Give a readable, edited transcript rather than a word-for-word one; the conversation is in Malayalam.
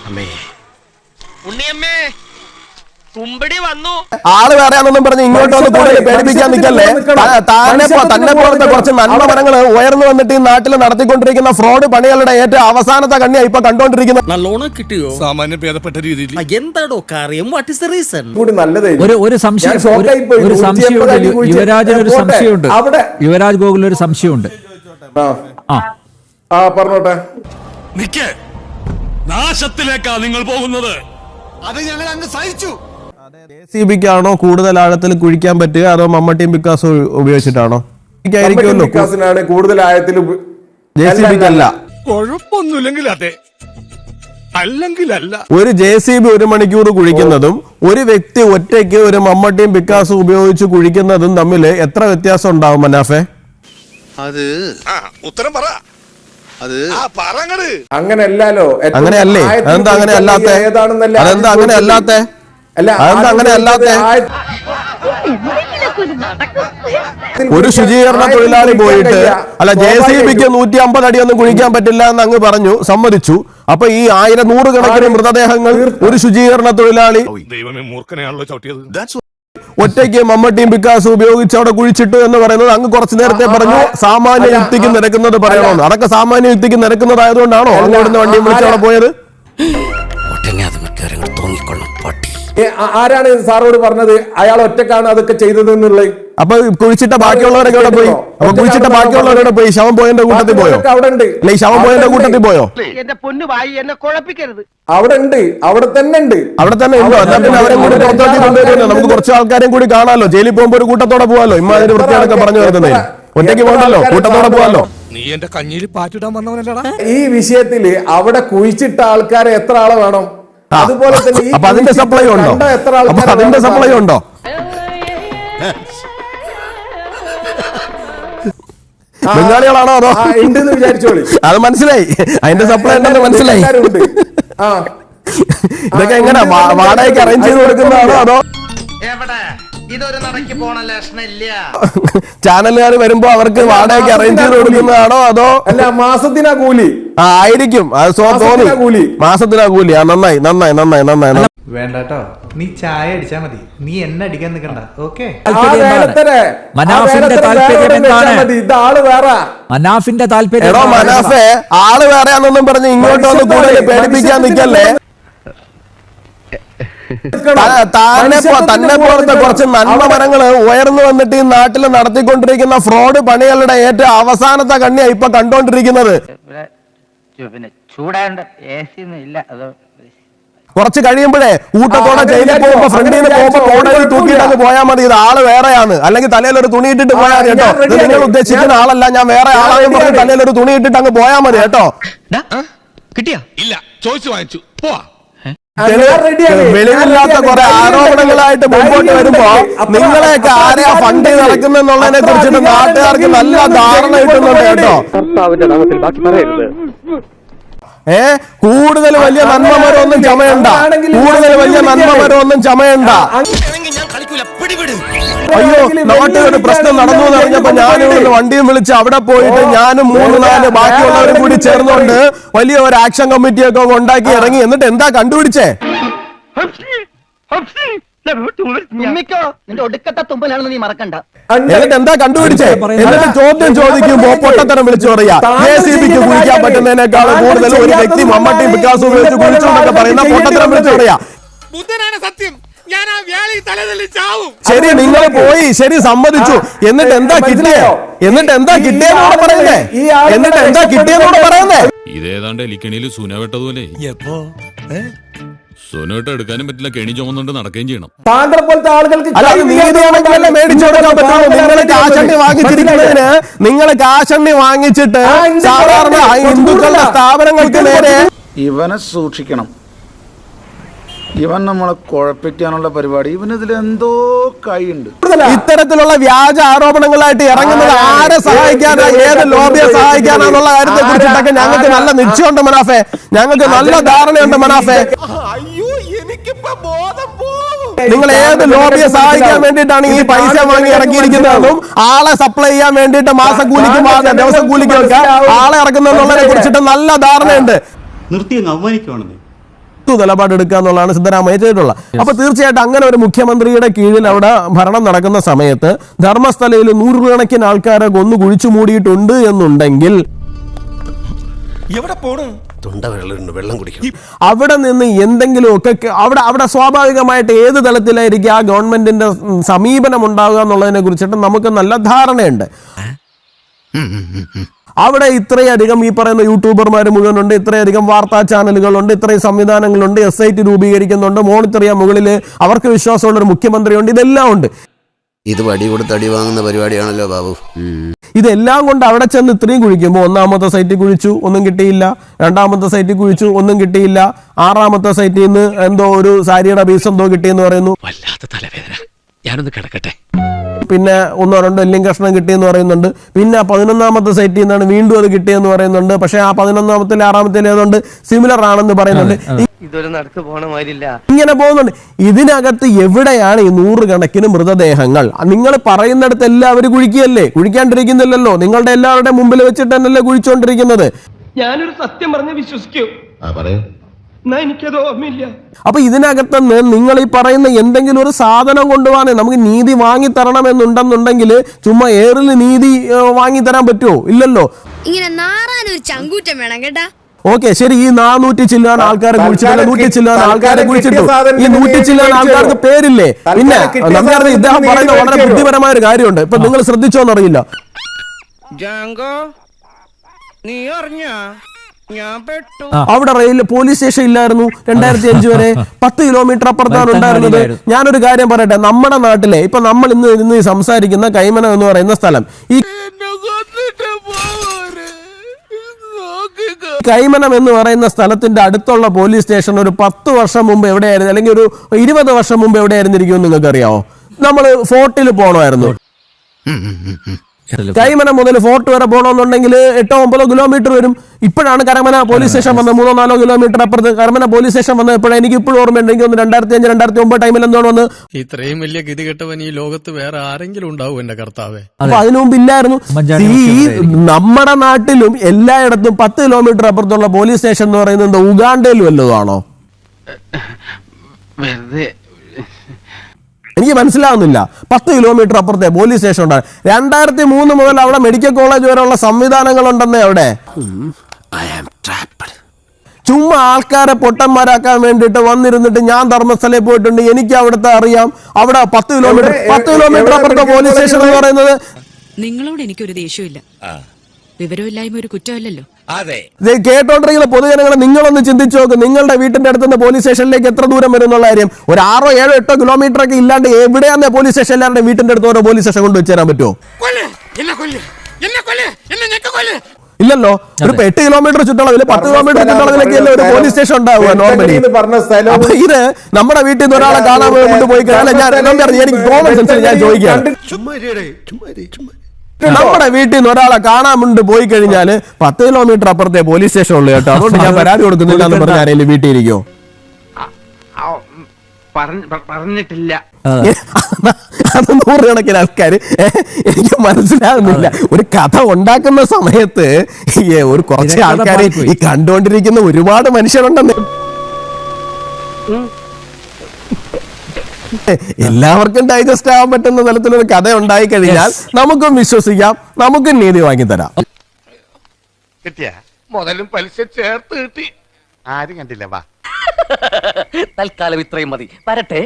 ഉണ്ണിയമ്മേ കുമ്പടി വന്നു. ആള് വേറെയാണെന്നും പറഞ്ഞ് ഇങ്ങോട്ട് വന്ന് കൂടുതൽ പേടിപ്പിക്കാൻ നിൽക്കല്ലേ. തന്നെ പോലത്തെ കുറച്ച് നന്മമരങ്ങൾ ഉയർന്നു വന്നിട്ട് ഈ നാട്ടിൽ നടത്തിക്കൊണ്ടിരിക്കുന്ന ഫ്രോഡ് പണികളുടെ ഏറ്റവും അവസാനത്തെ കണ്ണിയാ ഇപ്പൊ കണ്ടുകൊണ്ടിരിക്കുന്നത്. നല്ലോണം കിട്ടിയോ? സാമാന്യം ഭേദപ്പെട്ട രീതിയിൽ. എന്താടോ കാര്യം? What is the reason? ഒരു സംശയം യുവരാജന് ഒരു സംശയമുണ്ട്. യുവരാജ് ഗോകുൽ ഒരു സംശയമുണ്ട്. പറഞ്ഞോട്ടെ. നാശത്തിലേക്കാ നിങ്ങൾ പോകുന്നത്. അത് ഞങ്ങൾ അങ്ങ് സഹിച്ചു. JCBക്കാണോ കൂടുതൽ ആഴത്തിൽ കുഴിക്കാൻ പറ്റുക, അതോ മമ്മട്ടിയും പിക്കാസും ഉപയോഗിച്ചിട്ടാണോ? കൂടുതൽ ആഴത്തിൽ. JCBക്കല്ല. കുഴപ്പമൊന്നുമില്ലെങ്കിൽ അതെ, അല്ലെങ്കിൽ അല്ല. ഒരു JCB 1 മണിക്കൂർ കുഴിക്കുന്നതും ഒരു വ്യക്തി ഒറ്റയ്ക്ക് ഒരു മമ്മട്ടിയും പിക്കാസും ഉപയോഗിച്ച് കുഴിക്കുന്നതും തമ്മിൽ എത്ര വ്യത്യാസം ഉണ്ടാവും മനാഫെ? അത് ഉത്തരം പറ. അങ്ങനെയല്ലോ. അങ്ങനെയല്ലേ? അതെന്താ അങ്ങനെ അല്ലാത്ത? അതെന്താ അങ്ങനെ അല്ലാത്ത? അതെന്താ അങ്ങനെ അല്ലാത്ത? ഒരു ശുചീകരണ തൊഴിലാളി പോയിട്ട് അല്ല JCBക്ക് 150 അടിയൊന്നും കുഴിക്കാൻ പറ്റില്ല എന്ന് അങ്ങ് പറഞ്ഞു, സമ്മതിച്ചു. അപ്പൊ ഈ 100 കണക്കിന് മൃതദേഹങ്ങൾ ഒരു ശുചീകരണ തൊഴിലാളി ഒറ്റയ്ക്ക് മമ്മട്ടിയും പിക്കാസും ഉപയോഗിച്ച് അവിടെ കുഴിച്ചിട്ടു എന്ന് പറയുന്നത് അങ്ങ് കുറച്ചു നേരത്തെ പറഞ്ഞു സാമാന്യ യുക്തിക്ക് നിരക്കുന്നത് പറയണമെന്ന്. അതൊക്കെ സാമാന്യ യുക്തിക്ക് നിരക്കുന്നതായതുകൊണ്ടാണോ അങ്ങോട്ട് വണ്ടിയും വിളിച്ച് അവിടെ പോയത്? ആരാണ് സാറോട് പറഞ്ഞത് അയാൾ ഒറ്റക്കാണ് അതൊക്കെ ചെയ്തത് എന്നുള്ളത്? അപ്പൊ കുഴിച്ചിട്ട ബാക്കിയുള്ളവരൊക്കെ അവിടെ പോയി. അപ്പൊ കുഴിച്ചിട്ട ബാക്കിയുള്ളവരുടെ പോയി ശവം പോയതിന്റെ കൂട്ടത്തിൽ പോയോ? അല്ലെ ശവം പോയതിന്റെ കൂട്ടത്തിൽ പോയോ? എന്റെ പൊന്നു വായി എന്നെ കുഴപ്പിക്കരുത്. അവിടെ ഉണ്ട്, അവിടെ തന്നെ ഉണ്ട്. അവിടെ തന്നെ ഉണ്ടോ? എന്നാൽ പിന്നെ അവരെ കൂടി പുറത്തോട്ട് കൊണ്ടുവരുമല്ലോ. നമുക്ക് കുറച്ച് ആൾക്കാരെയും കൂടി കാണാമല്ലോ. ജയിലിൽ പോകുമ്പോ ഒരു കൂട്ടത്തോടെ പോവാലോ. ഇമ്മാതിരി വൃത്തിയാണൊക്കെ പറഞ്ഞു വരുന്നത്. ഒറ്റയ്ക്ക് പോകണ്ടല്ലോ, കൂട്ടത്തോടെ പോവാലോ. നീ എന്റെ കഞ്ഞിയിൽ പാറ്റിടാൻ വന്നവനല്ലടാ. ഈ വിഷയത്തില് അവിടെ കുഴിച്ചിട്ട ആൾക്കാരെ എത്ര ആളെ വേണം? അതുപോലെ തന്നെ അപ്പൊ അതിന്റെ സപ്ലൈ ഉണ്ടോ? അതിന്റെ സപ്ലൈ ഉണ്ടോ? ബംഗാളികളാണോ അതോ? ഉണ്ടെന്ന് വിചാരിച്ചോളി. അത് മനസ്സിലായി, അതിന്റെ സപ്ലൈ ഉണ്ടെന്ന് മനസ്സിലായി. ഇതൊക്കെ എങ്ങനെ വാടകയ്ക്ക് അറേഞ്ച് ചെയ്ത് കൊടുക്കുന്നതാണോ അതോ ഇതൊരു നടക്കി പോണ ലക്ഷണില്ല? ചാനലുകാർ വരുമ്പോ അവർക്ക് വാടകയ്ക്ക് അറേഞ്ച് ചെയ്ത് കൊടുക്കുന്നതാണോ അതോ? അല്ല, മാസത്തിനാ കൂലി. ആയിരിക്കും, അത് തോന്നി. മാസത്തിനാ കൂലി. നന്നായി നന്നായി നന്നായി നന്നായി. വേണ്ടട്ടോ, നീ ചായ അടിച്ചാ മതി, നീ എന്നെ അടിക്കാൻ നിൽക്കണ്ട. ഓക്കെ. മനാഫിന്റെ താല്പര്യം എന്താണ്? മനാഫിന്റെ താല്പര്യം. എടോ മനാഫെ, ആള് വേറെയാണെന്നും പറഞ്ഞ് ഇങ്ങോട്ട് വന്ന് കൂടുതൽ പേടിപ്പിക്കാൻ നിൽക്കല്ലേ. തന്നെ പോലത്തെ കുറച്ച് നന്മമരങ്ങൾ ഉയർന്നു വന്നിട്ട് ഈ നാട്ടിൽ നടത്തിക്കൊണ്ടിരിക്കുന്ന ഫ്രോഡ് പണികളുടെ ഏറ്റവും അവസാനത്തെ കണ്ണിയാ ഇപ്പൊ കണ്ടോണ്ടിരിക്കുന്നത്. കുറച്ച് കഴിയുമ്പോഴേ കൂട്ടത്തോടെ ജയിലിൽ പോകുമ്പോ ഫ്രണ്ടിൽ നിന്ന് പോകുമ്പോ കോടതിയിൽ തൂക്കിയിട്ടങ്ങ് പോയാൽ മതി. ഇത് ആള് വേറെയാണ്, അല്ലെങ്കിൽ തലയിൽ ഒരു തുണി ഇട്ടിട്ട് പോയാൽ കേട്ടോ. നിങ്ങൾ ഉദ്ദേശിക്കുന്ന ആളല്ല, ഞാൻ വേറെ ആളാണെന്ന് പറഞ്ഞ് തലയിൽ ഒരു തുണി ഇട്ടിട്ട് അങ്ങ് പോയാൽ മതി കേട്ടോ. കിട്ടിയാ? ഇല്ല, ചോദിച്ചു വാങ്ങിച്ചു. പോവാ. വെളിവില്ലാത്ത കുറെ ആരോപണങ്ങളായിട്ട് മുമ്പോട്ട് വരുമ്പോ നിങ്ങളെയൊക്കെ ആരെയാ ഫണ്ട് നടക്കുന്നെന്നുള്ളതിനെ കുറിച്ചിട്ട് നാട്ടുകാർക്ക് നല്ല ധാരണ കിട്ടുന്നുണ്ട് കേട്ടോ. കൂടുതൽ വലിയ നന്മമരൊന്നും ചമയണ്ട, കൂടുതൽ വലിയ നന്മമരൊന്നും ചമയണ്ട. അയ്യോ, നാട്ടിലൊരു പ്രശ്നം നടന്നു എന്ന് അറിഞ്ഞപ്പോ ഞാനിവിടെ വണ്ടിയും വിളിച്ച് അവിടെ പോയിട്ട് ഞാനും 3-4 ബാക്കിയുള്ളവരും കൂടി ചേർന്നുകൊണ്ട് വലിയ ഒരു ആക്ഷൻ കമ്മിറ്റിയൊക്കെ ഉണ്ടാക്കി ഇറങ്ങി. എന്നിട്ട് എന്താ കണ്ടുപിടിച്ചേ? എന്നിട്ട് എന്താ കണ്ടുപിടിച്ചേ? എന്നിട്ട് ചോദ്യം ചോദിക്കുമ്പോ പൊട്ടത്തരം വിളിച്ചു പറയാ. JCBക്ക് കുഴിക്കാൻ പറ്റുന്നതിനേക്കാൾ കൂടുതൽ ഒരു വ്യക്തി മമ്മട്ടിയും പിക്കാസും ഉപയോഗിച്ച് കുഴിച്ചു എന്നൊക്കെ പറയുന്ന പൊട്ടത്തരം വിളിച്ചു പറയാ. സത്യം, ഞാൻ ആ വ്യാളി തലതല്ലി ചാവും. ശരി, നിങ്ങൾ പോയി, ശരി, സമ്മതിച്ചു. എന്നിട്ട് എന്താ കിട്ടിയേ? എന്നിട്ട് എന്താ കിട്ടിയെന്നോട് പറയുന്നേ? എന്നിട്ട് എന്താ കിട്ടിയെന്നോട് പറയുന്നേ? ഇതേതാണ്ട് എലിക്കണിയിൽ സുന വെട്ടതുപോലെ. സുനോട്ട് എടുക്കാനും പറ്റില്ല, കെണി ചുമന്നുകൊണ്ട് നടക്കുകയും ചെയ്യണം. താങ്കളെ പോലത്തെ ആളുകൾക്ക് മേടിച്ചു കൊടുക്കാൻ പറ്റുള്ളൂ. നിങ്ങൾ കാശണ്ണി വാങ്ങിച്ചിരിക്കുന്നതിന്, നിങ്ങൾ കാശണ്ണി വാങ്ങിച്ചിട്ട് സാധാരണ ഹിന്ദുക്കളുടെ സ്ഥാപനങ്ങൾക്ക് നേരെ. ഇവനെ സൂക്ഷിക്കണം, ഇവൻ നമ്മളെ കുഴപ്പിക്കാനുള്ള പരിപാടി, ഇവനിതിൽ എന്തോ കൈയുണ്ട്. ഇത്തരത്തിലുള്ള വ്യാജ ആരോപണങ്ങളായിട്ട് ഇറങ്ങുന്നത് ആരെ സഹായിക്കാനാ, ഏത് ലോബിയെ സഹായിക്കാനാന്നുള്ള കാര്യത്തെ കുറിച്ചിട്ടൊക്കെ ഞങ്ങൾക്ക് നല്ല നിശ്ചയമുണ്ട് മനാഫെ, ഞങ്ങൾക്ക് നല്ല ധാരണയുണ്ട് മനാഫെ. നിങ്ങൾ ഏത് ലോബിയെ സഹായിക്കാൻ വേണ്ടിയിട്ടാണ് ഈ പൈസ വാങ്ങി ഇറക്കിയിരിക്കുന്നതെന്നും ആളെ സപ്ലൈ ചെയ്യാൻ വേണ്ടിയിട്ട് മാസക്കൂലിക്കും ദിവസം കൂലിക്കും ആളെ ഇറക്കുന്നതിനെ കുറിച്ചിട്ട് നല്ല ധാരണയുണ്ട്. നിർത്തി അവമാനിക്കുവാണെന്നേ. നിലപാടെടുക്കുക എന്നുള്ളതാണ് സിദ്ധരാമയ്യ ചെയ്തിട്ടുള്ളത്. അപ്പൊ തീർച്ചയായിട്ടും അങ്ങനെ ഒരു മുഖ്യമന്ത്രിയുടെ കീഴിൽ അവിടെ ഭരണം നടക്കുന്ന സമയത്ത് ധർമ്മസ്ഥലയിൽ 100 കണക്കിന് ആൾക്കാരെ കൊന്നു കുഴിച്ചു മൂടിയിട്ടുണ്ട് എന്നുണ്ടെങ്കിൽ എവിടെ പോണു? അവിടെ നിന്ന് എന്തെങ്കിലുമൊക്കെ അവിടെ സ്വാഭാവികമായിട്ട് ഏത് തലത്തിലായിരിക്കും ആ ഗവൺമെന്റിന്റെ സമീപനം ഉണ്ടാവുക എന്നുള്ളതിനെ കുറിച്ചിട്ട് നമുക്ക് നല്ല ധാരണയുണ്ട്. അവിടെ ഇത്രയധികം ഈ പറയുന്ന യൂട്യൂബർമാർ മുഴുവനുണ്ട്, ഇത്രയധികം വാർത്താ ചാനലുകളുണ്ട്, ഇത്രയും സംവിധാനങ്ങളുണ്ട്, SIT രൂപീകരിക്കുന്നുണ്ട്, മോണിറ്റർ ചെയ്യാൻ മുകളിൽ അവർക്ക് വിശ്വാസമുള്ള ഒരു മുഖ്യമന്ത്രിയുണ്ട്, ഇതെല്ലാം ഉണ്ട്. ഇത് വടി കൊടുത്ത് അടി വാങ്ങുന്ന പരിപാടിയാണല്ലോ ബാബു. ഇതെല്ലാം കൊണ്ട് അവിടെ ചെന്ന് ഇത്രയും കുഴിക്കുമ്പോൾ 1ാമത്തെ സൈറ്റിൽ കുഴിച്ചു, ഒന്നും കിട്ടിയില്ല. 2ാമത്തെ സൈറ്റിൽ കുഴിച്ചു, ഒന്നും കിട്ടിയില്ല. 6ാമത്തെ സൈറ്റിൽ നിന്ന് എന്തോ ഒരു സാരിയുടെ പീസ് എന്തോ കിട്ടിയെന്ന് പറയുന്നു. വല്ലാത്ത തലവേദന, ഞാനൊന്ന് കിടക്കട്ടെ. പിന്നെ 1 or 2 എല്ലും കഷ്ണം കിട്ടിയെന്ന് പറയുന്നുണ്ട്. പിന്നെ 11ാമത്തെ സൈറ്റിൽ നിന്നാണ് വീണ്ടും അത് കിട്ടിയെന്ന് പറയുന്നുണ്ട്. പക്ഷെ ആ 11ാമത്തെ 6ാമത്തെ ഏതുകൊണ്ട് സിമിലർ ആണെന്ന് പറയുന്നുണ്ട്. ഇതൊരു നടക്ക് പോണ മാതിരില്ല. ഇങ്ങനെ പോകുന്നുണ്ട്. ഇതിനകത്ത് എവിടെയാണ് ഈ 100 കണക്കിന് മൃതദേഹങ്ങൾ? നിങ്ങൾ പറയുന്നിടത്ത് എല്ലാവരും കുഴിക്കുകയല്ലേ? കുഴിക്കാണ്ടിരിക്കുന്നില്ലല്ലോ. നിങ്ങളുടെ എല്ലാവരുടെ മുമ്പിൽ വെച്ചിട്ട് തന്നെയല്ലേ കുഴിച്ചുകൊണ്ടിരിക്കുന്നത്. ഞാനൊരു സത്യം പറഞ്ഞ് വിശ്വസിക്കൂ. എനിക്കത് ഓർമ്മയില്ല. അപ്പൊ ഇതിനകത്തുനിന്ന് നിങ്ങൾ ഈ പറയുന്ന എന്തെങ്കിലും ഒരു സാധനം കൊണ്ടുപോകാനേ നമുക്ക് നീതി വാങ്ങി തരണമെന്നുണ്ടെന്നുണ്ടെങ്കിൽ ചുമ്മാ ഏറിൽ നീതി വാങ്ങി തരാൻ പറ്റുമോ? ഇല്ലല്ലോ. ഇങ്ങനെ നാറാനൊരു ചങ്കൂറ്റം വേണം കേട്ടാ. ഓക്കെ, ശരി. ഈ 400 ചില്ലാൻ ആൾക്കാരെ കുഴിച്ചിട്ടില്ല, 100 ചില്ലാൻ ആൾക്കാരെ കുഴിച്ചിട്ടു. ഈ 100 ചില്ലാൻ ആൾക്കാർക്ക് പേരില്ലേ? പിന്നെ നമ്മളുടെ ഇദ്ദേഹം പറയുന്ന വളരെ ബുദ്ധിപരമായ ഒരു കാര്യമുണ്ട്. ഇപ്പൊ നിങ്ങൾ ശ്രദ്ധിച്ചോന്നറിയില്ല. അവിടെ പോലീസ് സ്റ്റേഷൻ ഇല്ലായിരുന്നു 2005 വരെ. 10 കിലോമീറ്റർ അപ്പുറത്താണ് ഉണ്ടായിരുന്നത്. ഞാനൊരു കാര്യം പറയട്ടെ, നമ്മുടെ നാട്ടിലെ ഇപ്പൊ നമ്മൾ ഇന്ന് സംസാരിക്കുന്ന കൈമനം എന്ന് പറയുന്ന സ്ഥലം, ഈ കൈമനം എന്ന് പറയുന്ന സ്ഥലത്തിന്റെ അടുത്തുള്ള പോലീസ് സ്റ്റേഷൻ ഒരു 10 വർഷം മുമ്പ് എവിടെയായിരുന്നു, അല്ലെങ്കിൽ ഒരു 20 വർഷം മുമ്പ് എവിടെയായിരുന്നിരിക്കുമെന്ന് നിങ്ങൾക്ക് അറിയാമോ? നമ്മൾ ഫോർട്ടിൽ പോകണമായിരുന്നു. കൈമനം മുതൽ ഫോർട്ട് വരെ പോകണമെന്നുണ്ടെങ്കിൽ 8-9 കിലോമീറ്റർ വരും. ഇപ്പോഴാണ് കരമന പോലീസ് സ്റ്റേഷൻ വന്നത്. 3-4 കിലോമീറ്റർ അപ്പുറത്ത് കരമന പോലീസ് സ്റ്റേഷൻ വന്നത് എപ്പോഴാണ്? എനിക്ക് ഇപ്പോഴും ഓർമ്മയുണ്ട്. എനിക്ക് 2005-2009 ടൈമിൽ എന്തോ വന്ന്. ഇത്രയും വലിയ ഗതികെട്ടവൻ ഈ ലോകത്ത് വേറെ ആരെങ്കിലും ഉണ്ടാവും എന്റെ കർത്താവേ? അപ്പൊ അതിനു മുമ്പ് ഇല്ലായിരുന്നു. ഈ നമ്മുടെ നാട്ടിലും എല്ലായിടത്തും 10 കിലോമീറ്റർ അപ്പുറത്തുള്ള പോലീസ് സ്റ്റേഷൻ എന്ന് പറയുന്നത് ഉഗാണ്ടയിലും വല്ലതുമാണോ? എനിക്ക് മനസ്സിലാവുന്നില്ല. 10 കിലോമീറ്റർ അപ്പുറത്തെ പോലീസ് സ്റ്റേഷൻ ഉണ്ടാണ്. 2003 മുതൽ അവിടെ മെഡിക്കൽ കോളേജ് വരെയുള്ള സംവിധാനങ്ങൾ ഉണ്ടെന്നേ അവിടെ. ചുമ്മാ ആൾക്കാരെ പൊട്ടന്മാരാക്കാൻ വേണ്ടിയിട്ട് വന്നിരുന്നിട്ട് ഞാൻ ധർമ്മസ്ഥലയിൽ പോയിട്ടുണ്ട്, എനിക്ക് അവിടുത്തെ അറിയാം. അവിടെ 10 കിലോമീറ്റർ അപ്പുറത്തെ പോലീസ് സ്റ്റേഷൻ എന്ന് പറയുന്നത്. നിങ്ങളോട് എനിക്കൊരു ദേഷ്യമില്ല. വിവരമില്ലായ്മ ഒരു കുറ്റമല്ലല്ലോ. കേട്ടോണ്ടിരിക്കുന്ന പൊതുജനങ്ങളെ നിങ്ങളൊന്ന് ചിന്തിച്ചു നോക്ക്. നിങ്ങളുടെ വീട്ടിന്റെ അടുത്തുനിന്ന് പോലീസ് സ്റ്റേഷനിലേക്ക് എത്ര ദൂരം വരും എന്നുള്ള കാര്യം. ഒരു 6, 7, 8 കിലോമീറ്റർ ഒക്കെ ഇല്ലാണ്ട് എവിടെയാന്ന് പോലീസ് സ്റ്റേഷൻ എല്ലാവരുടെ വീട്ടിന്റെ അടുത്ത് ഓരോ പോലീസ് സ്റ്റേഷൻ കൊണ്ട് വെച്ചുതരാൻ പറ്റുമോ? ഇല്ലല്ലോ. ഒരു 8 കിലോമീറ്റർ ചുറ്റളവിൽ 10 കിലോമീറ്റർ ചുറ്റളവിലേക്കല്ലേ ഒരു പോലീസ് സ്റ്റേഷൻ ഉണ്ടാവുക നോർമലി. അപ്പൊ ഇത് നമ്മുടെ വീട്ടിൽ നിന്ന് ഒരാളെ കാണാൻ കൊണ്ടുപോയി കഴിഞ്ഞാൽ എനിക്ക് കോമൺ സെൻസിൽ ഞാൻ ചോദിക്കുകയാണ്, നമ്മുടെ വീട്ടിൽ നിന്ന് ഒരാളെ കാണാൻ കൊണ്ട് പോയി കഴിഞ്ഞാൽ 10 കിലോമീറ്റർ അപ്പുറത്തെ പോലീസ് സ്റ്റേഷൻ ഉള്ളു കേട്ടോ. അതുകൊണ്ട് ഞാൻ പരാതി കൊടുക്കുന്നില്ല എന്ന് പറഞ്ഞ ആരെങ്കിലും വീട്ടിൽ ഇരിക്കോ? പറഞ്ഞിട്ടില്ല. അത് 100 കണക്കിന് ആൾക്കാർ. എനിക്ക് മനസ്സിലാകുന്നില്ല. ഒരു കഥ ഉണ്ടാക്കുന്ന സമയത്ത് ഒരു കുറച്ച് ആൾക്കാർ ഈ കണ്ടുകൊണ്ടിരിക്കുന്ന ഒരുപാട് മനുഷ്യരുണ്ടെന്ന്. എല്ലാവർക്കും ഡൈജസ്റ്റ് ആവാൻ പറ്റുന്ന തലത്തിലൊരു കഥ ഉണ്ടായി കഴിഞ്ഞാൽ നമുക്കും വിശ്വസിക്കാം, നമുക്കും നീതി വാങ്ങിത്തരാം. കിട്ടിയ മുതലും പലിശ ചേർത്ത് കിട്ടി. ആരും കണ്ടില്ല. വാ, തൽക്കാലം ഇത്രയും മതി. വരട്ടെ.